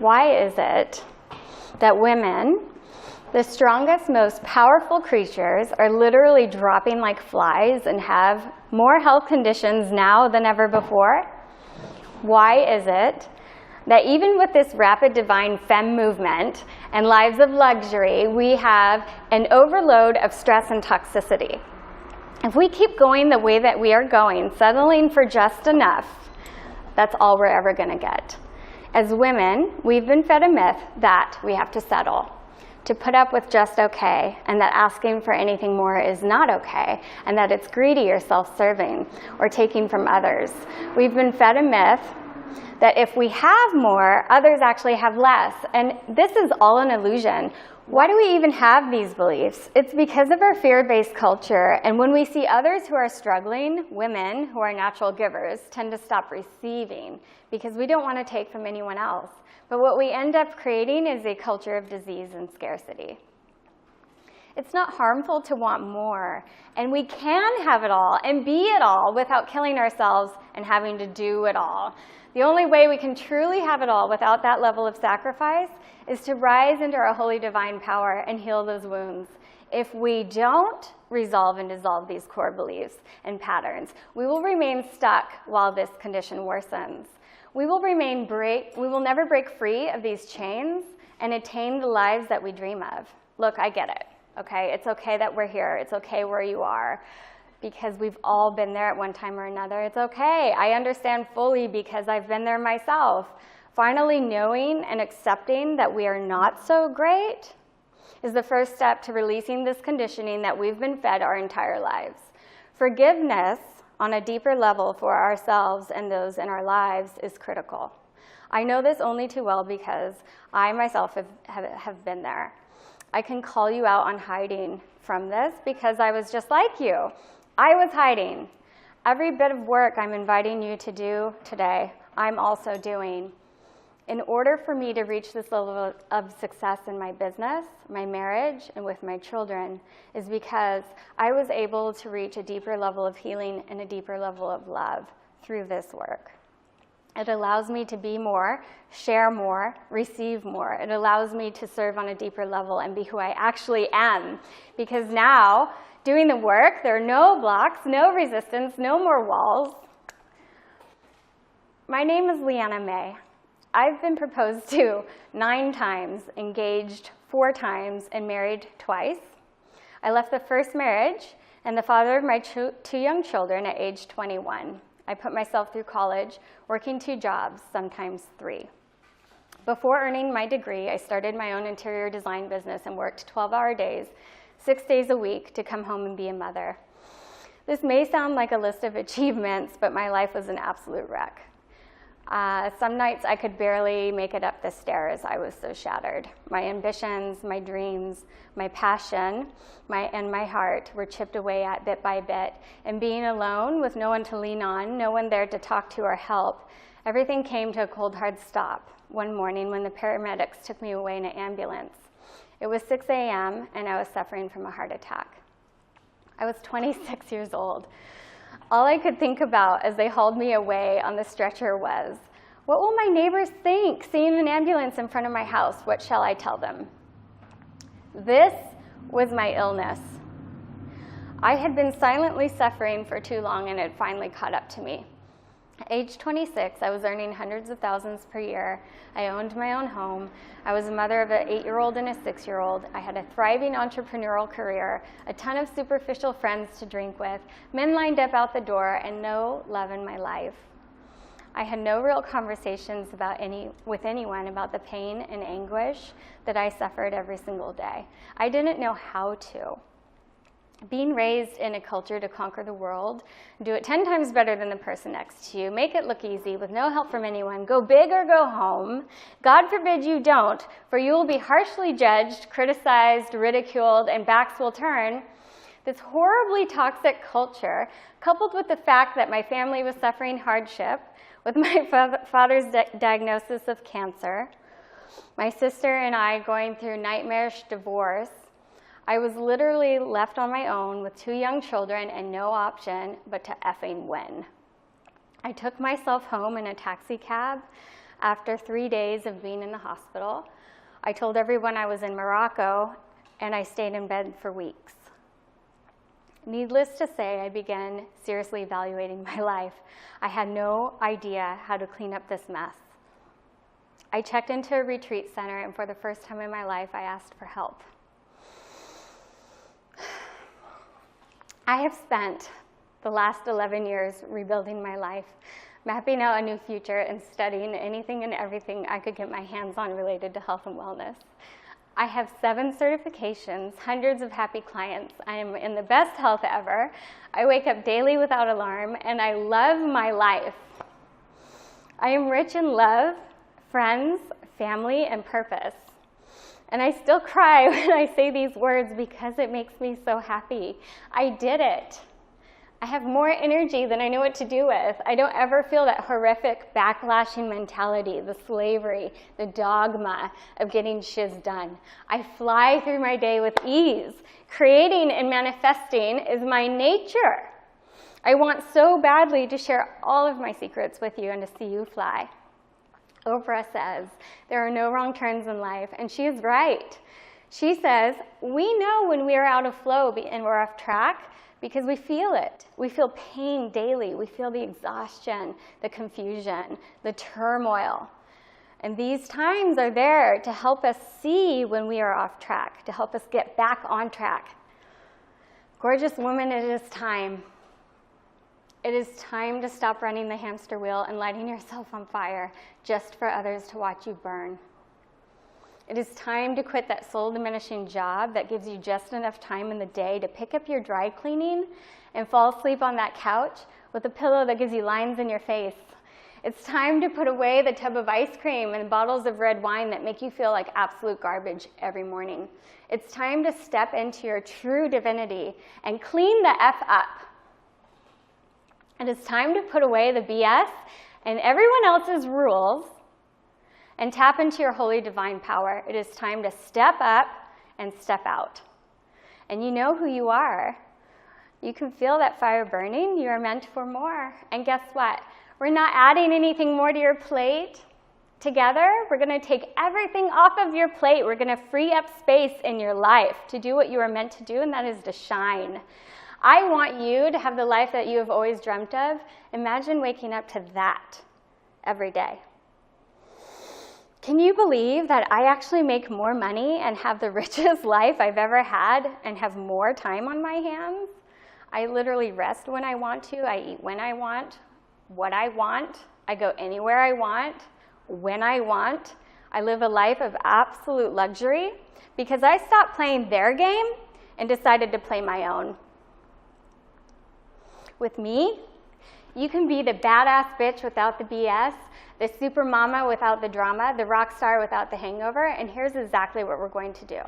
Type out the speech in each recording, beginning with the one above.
Why is it that women, the strongest, most powerful creatures, are literally dropping like flies and have more health conditions now than ever before? Why is it that even with this rapid divine femme movement and lives of luxury, we have an overload of stress and toxicity? If we keep going the way that we are going, settling for just enough, that's all we're ever going to get. As women, we've been fed a myth that we have to settle, to put up with just okay, and that asking for anything more is not okay, and that it's greedy or self-serving or taking from others. We've been fed a myth that if we have more, others actually have less. And this is all an illusion. Why do we even have these beliefs? It's because of our fear-based culture. And when we see others who are struggling, women who are natural givers tend to stop receiving because we don't want to take from anyone else. But what we end up creating is a culture of disease and scarcity. It's not harmful to want more, and we can have it all and be it all without killing ourselves and having to do it all. The only way we can truly have it all without that level of sacrifice is to rise into our holy divine power and heal those wounds. If we don't resolve and dissolve these core beliefs and patterns, we will remain stuck while this condition worsens. We will never break free of these chains and attain the lives that we dream of. Look, I get it, okay? It's okay that we're here. It's okay where you are, because we've all been there at one time or another. It's okay. I understand fully because I've been there myself. Finally knowing and accepting that we are not so great is the first step to releasing this conditioning that we've been fed our entire lives. Forgiveness on a deeper level for ourselves and those in our lives is critical. I know this only too well because I myself have been there. I can call you out on hiding from this because I was just like you. I was hiding. Every bit of work I'm inviting you to do today, I'm also doing. In order for me to reach this level of success in my business, my marriage, and with my children, is because I was able to reach a deeper level of healing and a deeper level of love through this work. It allows me to be more, share more, receive more. It allows me to serve on a deeper level and be who I actually am. Because now, doing the work, there are no blocks, no resistance, no more walls. My name is Leanna May. I've been proposed to 9 times, engaged 4 times, and married twice. I left the first marriage and the father of my 2 young children at age 21. I put myself through college, working 2 jobs, sometimes 3. Before earning my degree, I started my own interior design business and worked 12-hour days, 6 days a week to come home and be a mother. This may sound like a list of achievements, but my life was an absolute wreck. Some nights I could barely make it up the stairs. I was so shattered. My ambitions, my dreams, my passion, and my heart were chipped away at bit by bit. And being alone with no one to lean on, no one there to talk to or help, everything came to a cold, hard stop one morning when the paramedics took me away in an ambulance. It was 6 a.m. and I was suffering from a heart attack. I was 26 years old. All I could think about as they hauled me away on the stretcher was, what will my neighbors think seeing an ambulance in front of my house? What shall I tell them? This was my illness. I had been silently suffering for too long and it finally caught up to me. At age 26, I was earning hundreds of thousands per year. I owned my own home. I was a mother of an 8-year-old and a 6-year-old. I had a thriving entrepreneurial career, a ton of superficial friends to drink with, men lined up out the door, and no love in my life. I had no real conversations with anyone about the pain and anguish that I suffered every single day. I didn't know how to. Being raised in a culture to conquer the world, do it 10 times better than the person next to you, make it look easy with no help from anyone, go big or go home. God forbid you don't, for you will be harshly judged, criticized, ridiculed, and backs will turn. This horribly toxic culture, coupled with the fact that my family was suffering hardship, with my father's diagnosis of cancer, my sister and I going through nightmarish divorce, I was literally left on my own with 2 young children and no option but to effing win. I took myself home in a taxi cab. After 3 days of being in the hospital, I told everyone I was in Morocco, and I stayed in bed for weeks. Needless to say, I began seriously evaluating my life. I had no idea how to clean up this mess. I checked into a retreat center, and for the first time in my life, I asked for help. I have spent the last 11 years rebuilding my life, mapping out a new future, and studying anything and everything I could get my hands on related to health and wellness. I have 7 certifications, hundreds of happy clients. I am in the best health ever. I wake up daily without alarm, and I love my life. I am rich in love, friends, family, and purpose. And I still cry when I say these words because it makes me so happy. I did it. I have more energy than I know what to do with. I don't ever feel that horrific backlashing mentality, the slavery, the dogma of getting shiz done. I fly through my day with ease. Creating and manifesting is my nature. I want so badly to share all of my secrets with you and to see you fly. Oprah says, there are no wrong turns in life, and she is right. She says, we know when we are out of flow and we're off track because we feel it. We feel pain daily. We feel the exhaustion, the confusion, the turmoil. And these times are there to help us see when we are off track, to help us get back on track. Gorgeous woman, it is time. It is time to stop running the hamster wheel and lighting yourself on fire just for others to watch you burn. It is time to quit that soul-diminishing job that gives you just enough time in the day to pick up your dry cleaning and fall asleep on that couch with a pillow that gives you lines in your face. It's time to put away the tub of ice cream and bottles of red wine that make you feel like absolute garbage every morning. It's time to step into your true divinity and clean the F up. It is time to put away the BS and everyone else's rules and tap into your holy divine power. It is time to step up and step out. And you know who you are. You can feel that fire burning. You are meant for more. And guess what? We're not adding anything more to your plate. Together, we're going to take everything off of your plate. We're going to free up space in your life to do what you are meant to do, and that is to shine. I want you to have the life that you have always dreamt of. Imagine waking up to that every day. Can you believe that I actually make more money and have the richest life I've ever had and have more time on my hands? I literally rest when I want to. I eat when I want, what I want. I go anywhere I want, when I want. I live a life of absolute luxury because I stopped playing their game and decided to play my own. With me, you can be the badass bitch without the BS, the super mama without the drama, the rock star without the hangover, and here's exactly what we're going to do.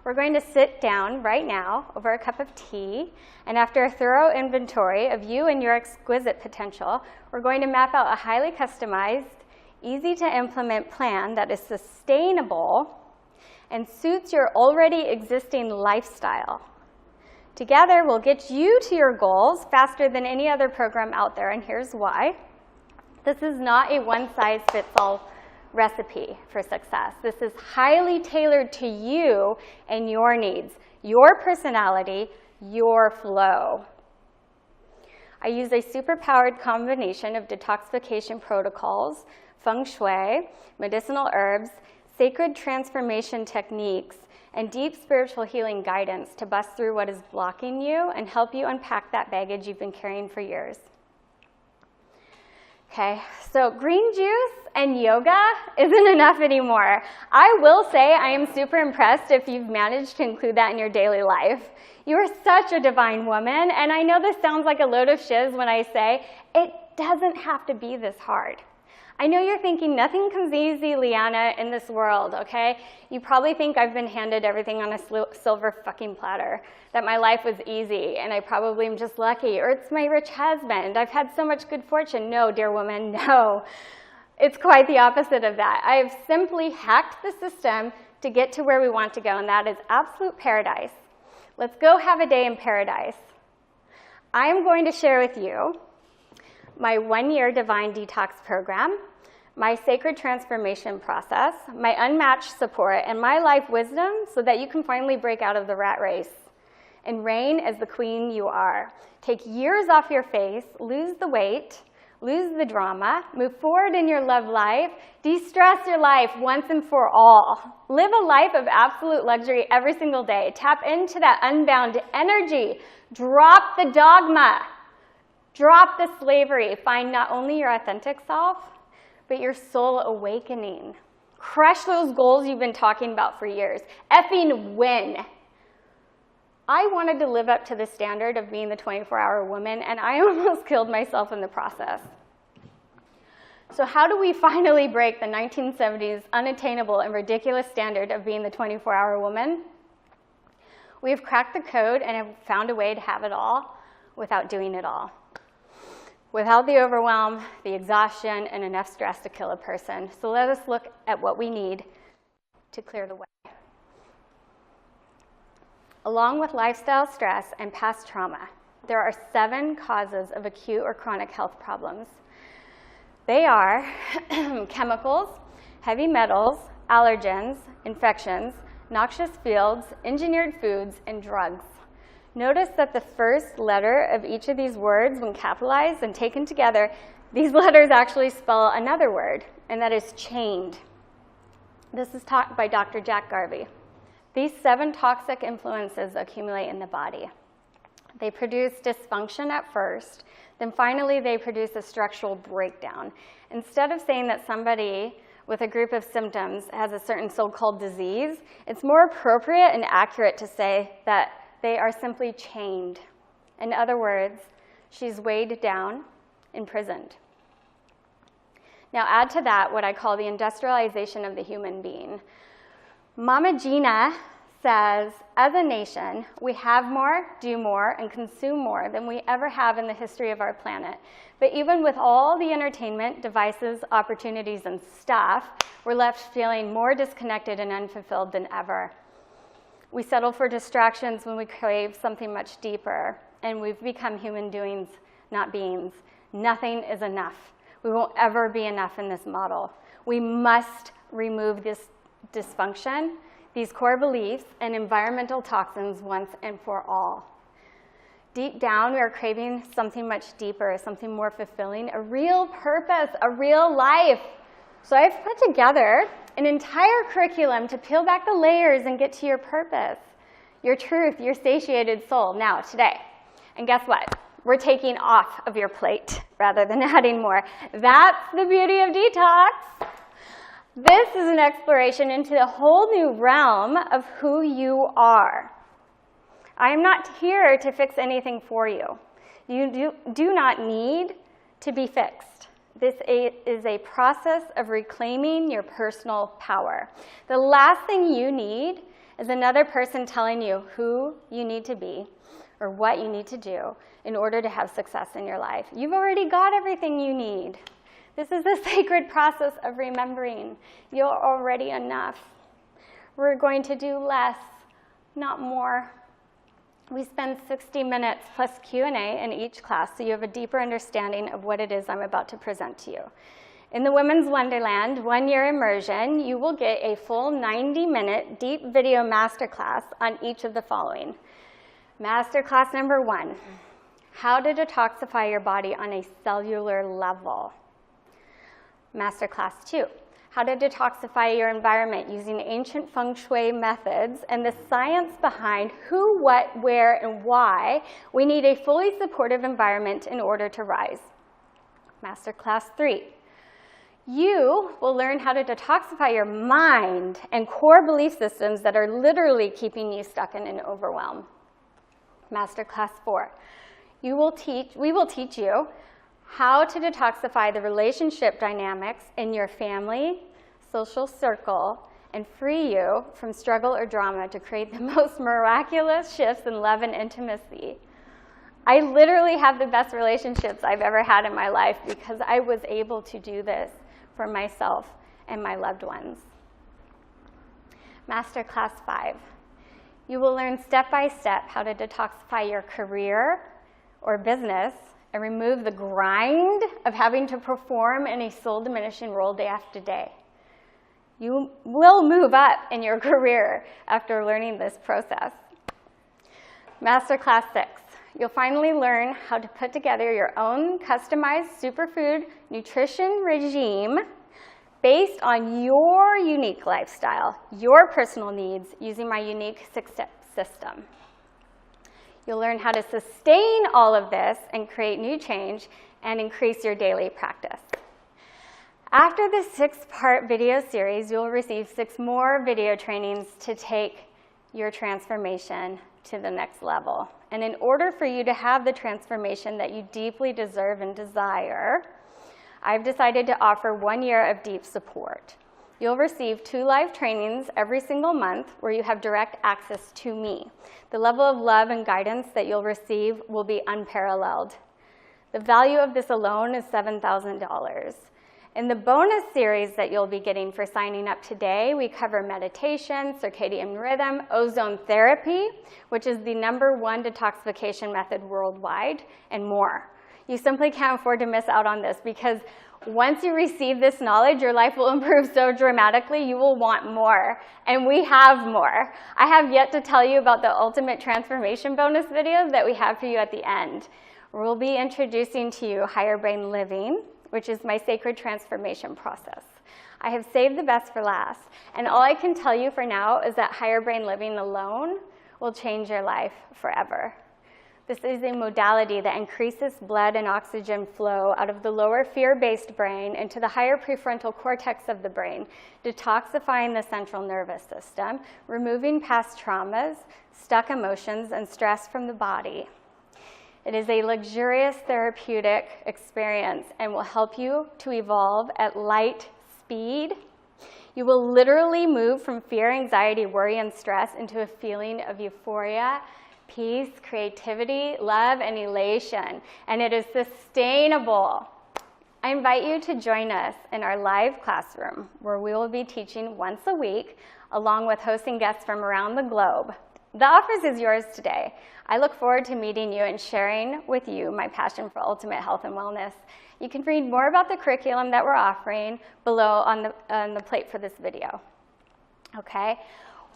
We're going to sit down right now over a cup of tea, and after a thorough inventory of you and your exquisite potential, we're going to map out a highly customized, easy to implement plan that is sustainable and suits your already existing lifestyle. Together, we'll get you to your goals faster than any other program out there, and here's why. This is not a one-size-fits-all recipe for success. This is highly tailored to you and your needs, your personality, your flow. I use a super-powered combination of detoxification protocols, feng shui, medicinal herbs, sacred transformation techniques, and deep spiritual healing guidance to bust through what is blocking you and help you unpack that baggage you've been carrying for years. Okay, so green juice and yoga isn't enough anymore. I will say I am super impressed if you've managed to include that in your daily life. You are such a divine woman, and I know this sounds like a load of shiz when I say it doesn't have to be this hard. I know you're thinking nothing comes easy, Leanna, in this world, okay? You probably think I've been handed everything on a silver fucking platter, that my life was easy, and I probably am just lucky, or it's my rich husband. I've had so much good fortune. No, dear woman, no. It's quite the opposite of that. I have simply hacked the system to get to where we want to go, and that is absolute paradise. Let's go have a day in paradise. I am going to share with you my 1-year Divine Detox program, my sacred transformation process, my unmatched support, and my life wisdom so that you can finally break out of the rat race and reign as the queen you are. Take years off your face, lose the weight, lose the drama, move forward in your love life, de-stress your life once and for all. Live a life of absolute luxury every single day. Tap into that unbound energy. Drop the dogma. Drop the slavery. Find not only your authentic self, but your soul awakening. Crush those goals you've been talking about for years. Effing win. I wanted to live up to the standard of being the 24-hour woman, and I almost killed myself in the process. So how do we finally break the 1970s unattainable and ridiculous standard of being the 24-hour woman? We've cracked the code and have found a way to have it all without doing it all. Without the overwhelm, the exhaustion, and enough stress to kill a person. So let us look at what we need to clear the way. Along with lifestyle stress and past trauma, there are 7 causes of acute or chronic health problems. They are chemicals, heavy metals, allergens, infections, noxious fields, engineered foods, and drugs. Notice that the first letter of each of these words, when capitalized and taken together, these letters actually spell another word, and that is chained. This is taught by Dr. Jack Garvey. These 7 toxic influences accumulate in the body. They produce dysfunction at first, then finally they produce a structural breakdown. Instead of saying that somebody with a group of symptoms has a certain so-called disease, it's more appropriate and accurate to say that they are simply chained. In other words, she's weighed down, imprisoned. Now add to that what I call the industrialization of the human being. Mama Gina says, as a nation, we have more, do more, and consume more than we ever have in the history of our planet. But even with all the entertainment, devices, opportunities, and stuff, we're left feeling more disconnected and unfulfilled than ever. We settle for distractions when we crave something much deeper, and we've become human doings, not beings. Nothing is enough. We won't ever be enough in this model. We must remove this dysfunction, these core beliefs, and environmental toxins once and for all. Deep down, we are craving something much deeper, something more fulfilling, a real purpose, a real life. So I've put together an entire curriculum to peel back the layers and get to your purpose, your truth, your satiated soul now, today. And guess what? We're taking off of your plate rather than adding more. That's the beauty of detox. This is an exploration into a whole new realm of who you are. I am not here to fix anything for you. You do not need to be fixed. This is a process of reclaiming your personal power. The last thing you need is another person telling you who you need to be or what you need to do in order to have success in your life. You've already got everything you need. This is the sacred process of remembering you're already enough. We're going to do less, not more. We spend 60 minutes plus Q&A in each class, so you have a deeper understanding of what it is I'm about to present to you. In the Women's Wonderland 1-year immersion, you will get a full 90-minute deep video masterclass on each of the following. Masterclass number 1, how to detoxify your body on a cellular level. Masterclass 2, how to detoxify your environment using ancient feng shui methods and the science behind who, what, where, and why we need a fully supportive environment in order to rise. Masterclass 3, you will learn how to detoxify your mind and core belief systems that are literally keeping you stuck in an overwhelm. Masterclass 4, we will teach you how to detoxify the relationship dynamics in your family, social circle, and free you from struggle or drama to create the most miraculous shifts in love and intimacy. I literally have the best relationships I've ever had in my life because I was able to do this for myself and my loved ones. Masterclass 5, you will learn step by step how to detoxify your career or business and remove the grind of having to perform in a soul-diminishing role day after day. You will move up in your career after learning this process. Masterclass 6. You'll finally learn how to put together your own customized superfood nutrition regime based on your unique lifestyle, your personal needs, using my unique 6-step system. You'll learn how to sustain all of this and create new change and increase your daily practice. After this 6-part video series, you'll receive 6 more video trainings to take your transformation to the next level. And in order for you to have the transformation that you deeply deserve and desire, I've decided to offer 1 year of deep support. You'll receive 2 live trainings every single month where you have direct access to me. The level of love and guidance that you'll receive will be unparalleled. The value of this alone is $7,000. In the bonus series that you'll be getting for signing up today, we cover meditation, circadian rhythm, ozone therapy, which is the #1 detoxification method worldwide, and more. You simply can't afford to miss out on this because once you receive this knowledge, your life will improve so dramatically, you will want more. And we have more. I have yet to tell you about the ultimate transformation bonus video that we have for you at the end. We'll be introducing to you higher brain living, which is my sacred transformation process. I have saved the best for last. And all I can tell you for now is that higher brain living alone will change your life forever. This is a modality that increases blood and oxygen flow out of the lower fear-based brain into the higher prefrontal cortex of the brain, detoxifying the central nervous system, removing past traumas, stuck emotions, and stress from the body. It is a luxurious therapeutic experience and will help you to evolve at light speed. You will literally move from fear, anxiety, worry, and stress into a feeling of euphoria, peace, creativity, love, and elation. And it is sustainable. I invite you to join us in our live classroom where we will be teaching once a week along with hosting guests from around the globe. The offer is yours today. I look forward to meeting you and sharing with you my passion for ultimate health and wellness. You can read more about the curriculum that we're offering below on the plate for this video. Okay?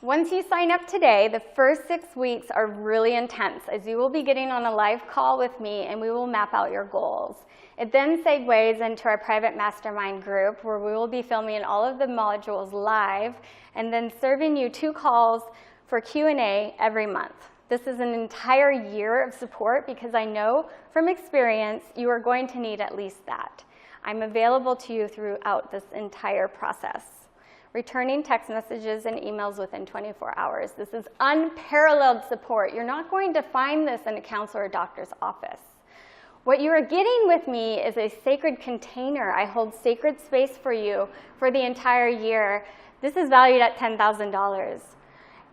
Once you sign up today, the first 6 weeks are really intense as you will be getting on a live call with me and we will map out your goals. It then segues into our private mastermind group where we will be filming all of the modules live and then serving you 2 calls for Q&A every month. This is an entire year of support because I know from experience you are going to need at least that. I'm available to you throughout this entire process. Returning text messages and emails within 24 hours. This is unparalleled support. You're not going to find this in a counselor or doctor's office. What you are getting with me is a sacred container. I hold sacred space for you for the entire year. This is valued at $10,000.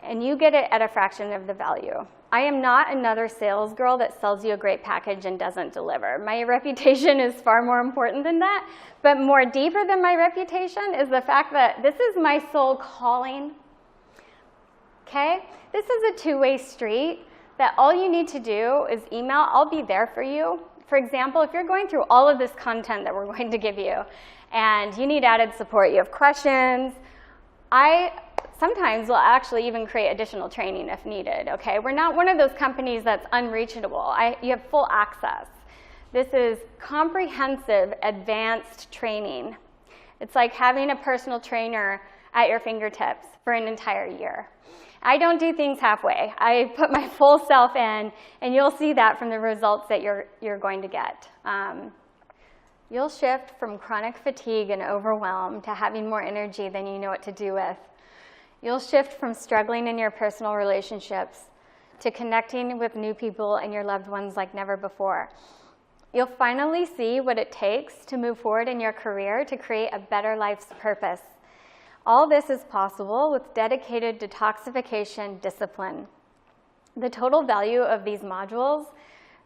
And you get it at a fraction of the value. I am not another sales girl that sells you a great package and doesn't deliver. My reputation is far more important than that, but more deeper than my reputation is the fact that this is my soul calling. Okay? This is a two-way street that all you need to do is email. I'll be there for you. For example, if you're going through all of this content that we're going to give you and you need added support, you have questions, I sometimes will actually even create additional training if needed, okay? We're not one of those companies that's unreachable. You have full access. This is comprehensive, advanced training. It's like having a personal trainer at your fingertips for an entire year. I don't do things halfway. I put my full self in, and you'll see that from the results that you're going to get. You'll shift from chronic fatigue and overwhelm to having more energy than you know what to do with. You'll shift from struggling in your personal relationships to connecting with new people and your loved ones like never before. You'll finally see what it takes to move forward in your career to create a better life's purpose. All this is possible with dedicated detoxification discipline. The total value of these modules,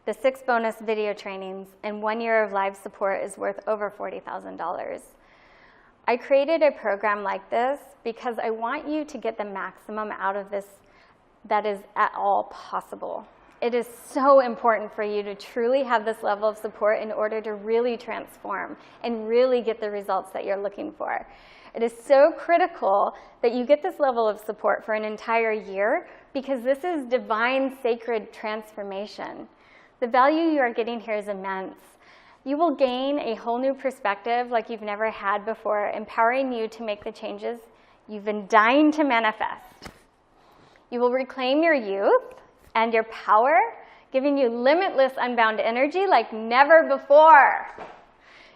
the 6 bonus video trainings, and 1 year of live support is worth over $40,000. I created a program like this because I want you to get the maximum out of this that is at all possible. It is so important for you to truly have this level of support in order to really transform and really get the results that you're looking for. It is so critical that you get this level of support for an entire year because this is divine, sacred transformation. The value you are getting here is immense. You will gain a whole new perspective like you've never had before, empowering you to make the changes you've been dying to manifest. You will reclaim your youth and your power, giving you limitless unbound energy like never before.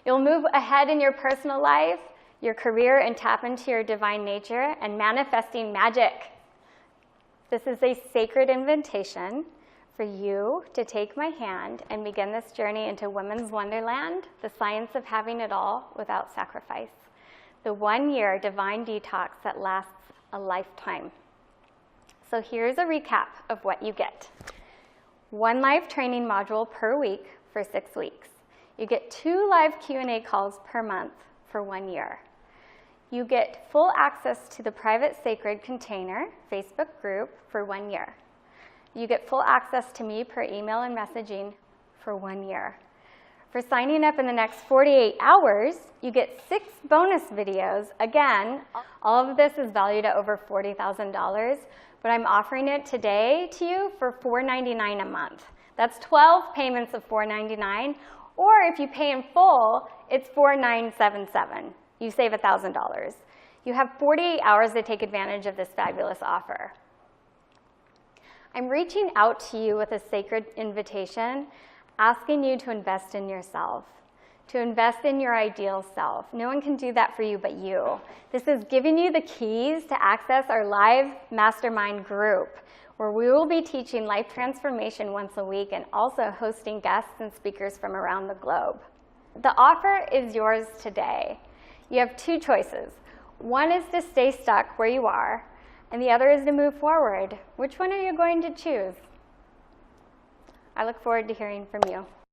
You'll move ahead in your personal life, your career, and tap into your divine nature and manifesting magic. This is a sacred invitation for you to take my hand and begin this journey into women's wonderland, the science of having it all without sacrifice. The 1-year divine detox that lasts a lifetime. So here's a recap of what you get. 1 live training module per week for 6 weeks. You get 2 live Q&A calls per month for 1 year. You get full access to the private Sacred Container Facebook group for 1 year. You get full access to me per email and messaging for 1 year. For signing up in the next 48 hours, you get 6 bonus videos. Again, all of this is valued at over $40,000, but I'm offering it today to you for $4.99 a month. That's 12 payments of $4.99, or if you pay in full, it's $4.977. You save $1,000. You have 48 hours to take advantage of this fabulous offer. I'm reaching out to you with a sacred invitation, asking you to invest in yourself, to invest in your ideal self. No one can do that for you but you. This is giving you the keys to access our live mastermind group, where we will be teaching life transformation once a week and also hosting guests and speakers from around the globe. The offer is yours today. You have 2 choices. One is to stay stuck where you are, and the other is to move forward. Which one are you going to choose? I look forward to hearing from you.